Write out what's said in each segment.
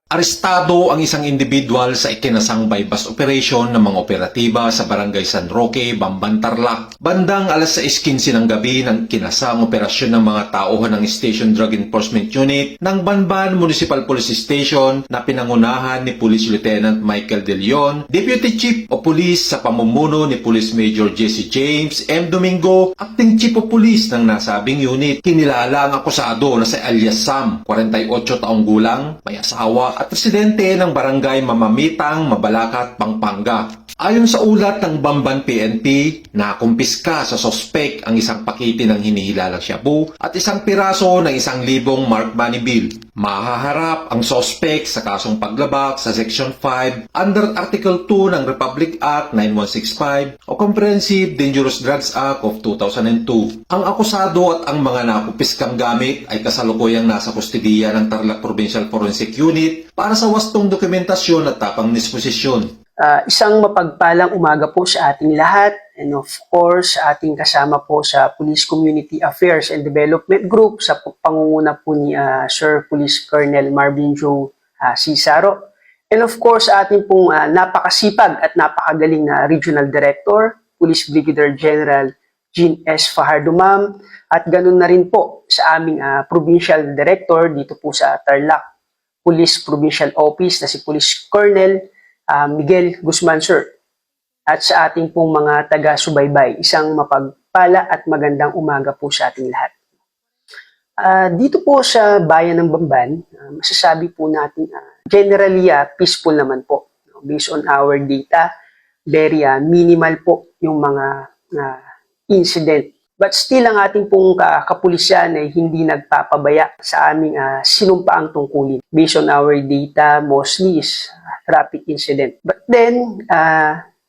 Arestado ang isang individual sa ikinasang bypass operation ng mga operatiba sa Barangay San Roque, Bamban, Tarlac. Bandang alas 6:15 ng gabi ng kinasang operasyon ng mga tauhan ng Station Drug Enforcement Unit ng Banban Municipal Police Station na pinangunahan ni Police Lieutenant Michael De Leon, Deputy Chief of Police sa pamumuno ni Police Major Jesse James M. Domingo, Acting Chief of Police ng nasabing unit. Kinilala ang akusado na si alias Sam, 48 taong gulang, may asawa at presidente ng Barangay Mamamitang, Mabalacat, Pampanga. Ayon sa ulat ng Bamban PNP, nakumpiska sa sospek ang isang pakete ng hinihilalang shabu at isang piraso ng 1,000 marked money bill. Mahaharap ang sospek sa kasong paglabag sa Section 5 under Article 2 ng Republic Act 9165 o Comprehensive Dangerous Drugs Act of 2002. Ang akusado at ang mga nakumpiskang gamit ay kasalukuyang nasa kustodiya ng Tarlac Provincial Forensic Unit para sa wastong dokumentasyon at tapang disposisyon. Isang mapagpalang umaga po sa ating lahat, and of course sa ating kasama po sa Police Community Affairs and Development Group sa pangunguna po ni Sir Police Colonel Marvin Joe Cizaro, and of course sa ating pong napakasipag at napakagaling na Regional Director, Police Brigadier General Jean S. Fajardo Ma'am, at ganun na rin po sa aming Provincial Director dito po sa Tarlac Police Provincial Office na si Police Colonel Miguel Guzman, Sir. At sa ating pong mga taga-subaybay, isang mapagpala at magandang umaga po sa ating lahat. Dito po sa bayan ng Bamban, masasabi po natin generally peaceful naman po. Based on our data, very minimal po yung mga incident. But still, ang ating pong kapulisyan ay hindi nagpapabaya sa aming sinumpaang tungkulin. Based on our data, mostly is traffic incident. But then,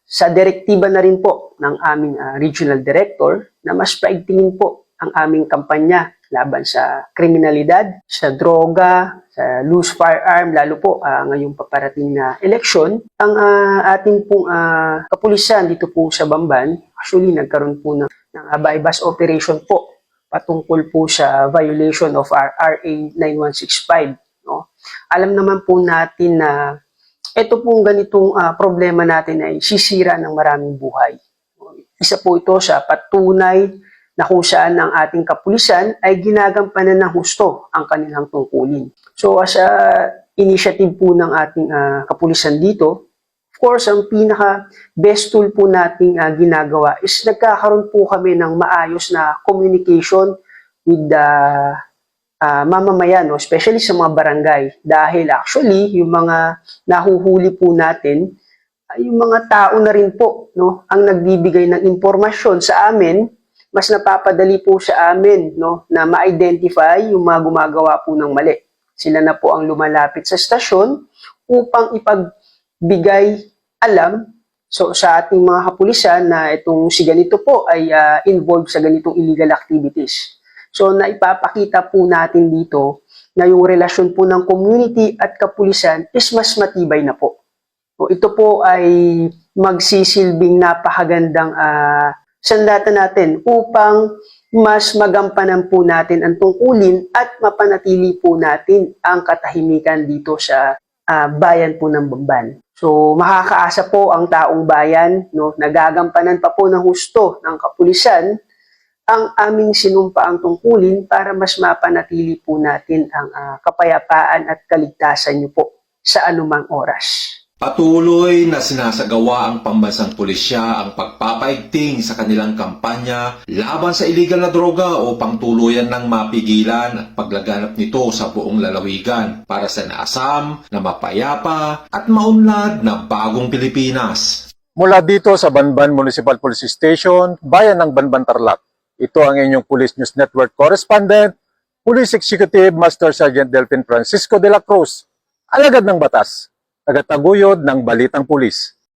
sa direktiba na rin po ng aming regional director na mas paigtingin po ang aming kampanya laban sa kriminalidad, sa droga, sa loose firearm, lalo po ngayong paparating na eleksyon, ang ating pong kapulisan dito po sa Bamban, actually nagkaroon po ng bypass operation po patungkol po sa violation of RA 9165. No? Alam naman po natin na ito pong ganitong problema natin ay sisira ng maraming buhay. Isa po ito sa patunay na kung saan ang ating kapulisan ay ginagampanan ng husto ang kanilang tungkulin. So as a initiative po ng ating kapulisan dito, of course, ang pinaka-best tool po nating ginagawa is nagkakaroon po kami ng maayos na communication with the mamamayan, no? Especially sa mga barangay. Dahil actually, yung mga nahuhuli po natin, yung mga tao na rin po, no? Ang nagbibigay ng impormasyon sa amin, mas napapadali po sa amin, no? Na ma-identify yung mga gumagawa po ng mali. Sila na po ang lumalapit sa stasyon upang ipagbigay alam sa ating mga kapulisan na itong si ganito po ay involved sa ganitong illegal activities. So, naipapakita po natin dito na yung relasyon po ng community at kapulisan is mas matibay na po. So, ito po ay magsisilbing napakagandang sandata natin upang mas magampanan po natin ang tungkulin at mapanatili po natin ang katahimikan dito sa bayan po ng Bamban. So, makakaasa po ang taong bayan, no, nagagampanan pa po ng husto ng kapulisan ang aming sinumpaang tungkulin para mas mapanatili po natin ang kapayapaan at kaligtasan niyo po sa anumang oras. Patuloy na sinasagawa ang pambansang pulisya ang pagpapaigting sa kanilang kampanya laban sa iligal na droga upang tuluyan ng mapigilan at paglaganap nito sa buong lalawigan para sa naasam na mapayapa at maunlad na bagong Pilipinas. Mula dito sa Banban Municipal Police Station, bayan ng Banban, Tarlac. Ito ang inyong Police News Network Correspondent, Police Executive Master Sergeant Delphin Francisco de la Cruz, alagad ng batas, tagataguyod ng Balitang Pulis.